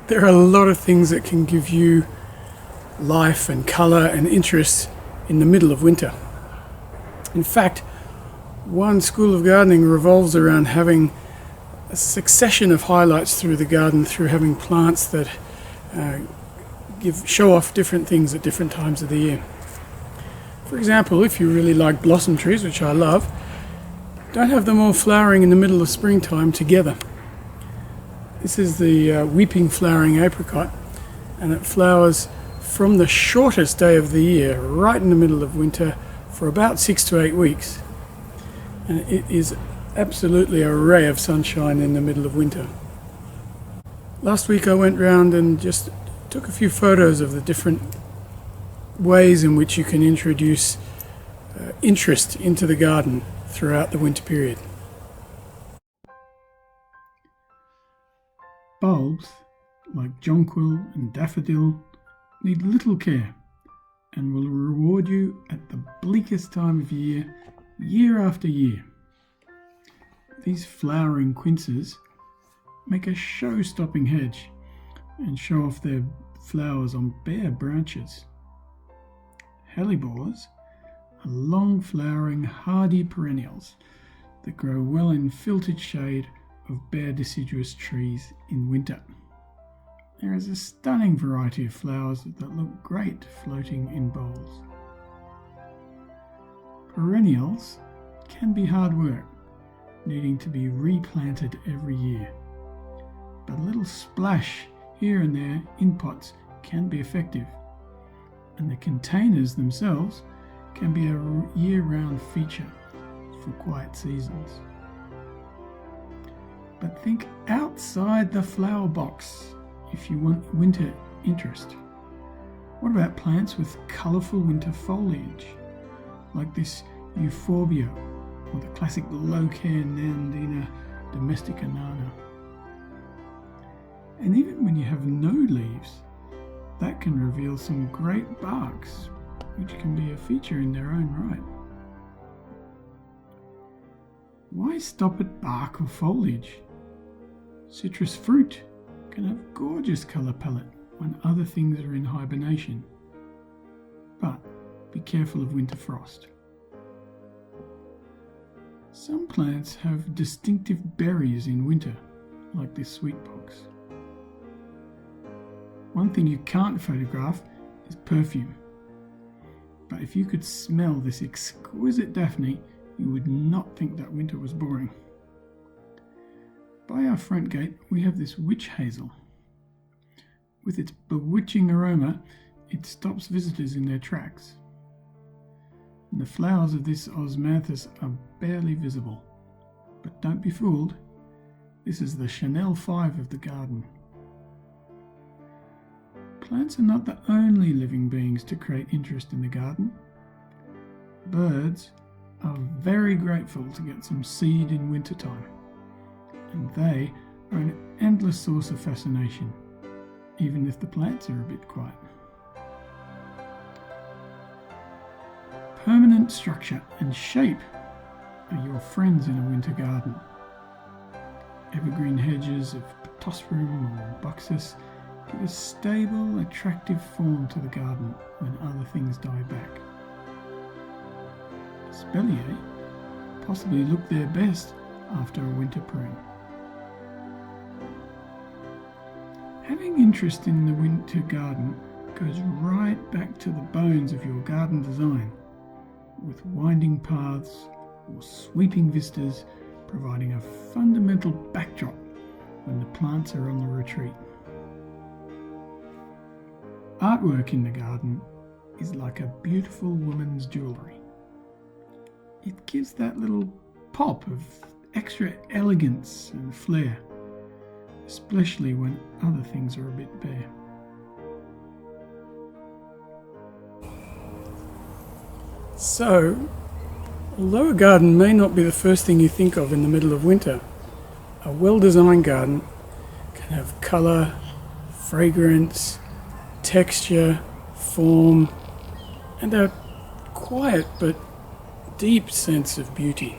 There are a lot of things that can give you life and colour and interest in the middle of winter. In fact, one school of gardening revolves around having a succession of highlights through the garden through having plants that show off different things at different times of the year. For example, if you really like blossom trees, which I love, don't have them all flowering in the middle of springtime together. This is the weeping flowering apricot, and it flowers from the shortest day of the year, right in the middle of winter, for about 6 to 8 weeks. And it is absolutely a ray of sunshine in the middle of winter. Last week I went round and just took a few photos of the different ways in which you can introduce interest into the garden throughout the winter period. Bulbs like jonquil and daffodil need little care and will reward you at the bleakest time of year, year after year. These flowering quinces make a show-stopping hedge and show off their flowers on bare branches. Hellebores are long-flowering hardy perennials that grow well in filtered shade of bare deciduous trees in winter. There is a stunning variety of flowers that look great floating in bowls. Perennials can be hard work, needing to be replanted every year. But a little splash here and there in pots can be effective, and the containers themselves can be a year-round feature for quiet seasons. But think outside the flower box if you want winter interest. What about plants with colourful winter foliage, like this euphorbia or the classic low-care Nandina domestica nana? And even when you have no leaves, that can reveal some great barks, which can be a feature in their own right. Why stop at bark or foliage? Citrus fruit can have gorgeous colour palette when other things are in hibernation. But be careful of winter frost. Some plants have distinctive berries in winter, like this sweetbox. One thing you can't photograph is perfume. But if you could smell this exquisite Daphne, you would not think that winter was boring. By our front gate, we have this witch hazel. With its bewitching aroma, it stops visitors in their tracks. And the flowers of this osmanthus are barely visible. But don't be fooled, this is the Chanel 5 of the garden. Plants are not the only living beings to create interest in the garden. Birds are very grateful to get some seed in wintertime, and they are an endless source of fascination, even if the plants are a bit quiet. Permanent structure and shape are your friends in a winter garden. Evergreen hedges of Pittosporum or Buxus give a stable, attractive form to the garden when other things die back. Spelliae possibly look their best after a winter prune. Having interest in the winter garden goes right back to the bones of your garden design, with winding paths or sweeping vistas providing a fundamental backdrop when the plants are on the retreat. Artwork in the garden is like a beautiful woman's jewellery. It gives that little pop of extra elegance and flair, especially when other things are a bit bare. So, although a garden may not be the first thing you think of in the middle of winter, a well-designed garden can have colour, fragrance, texture, form, and a quiet but deep sense of beauty.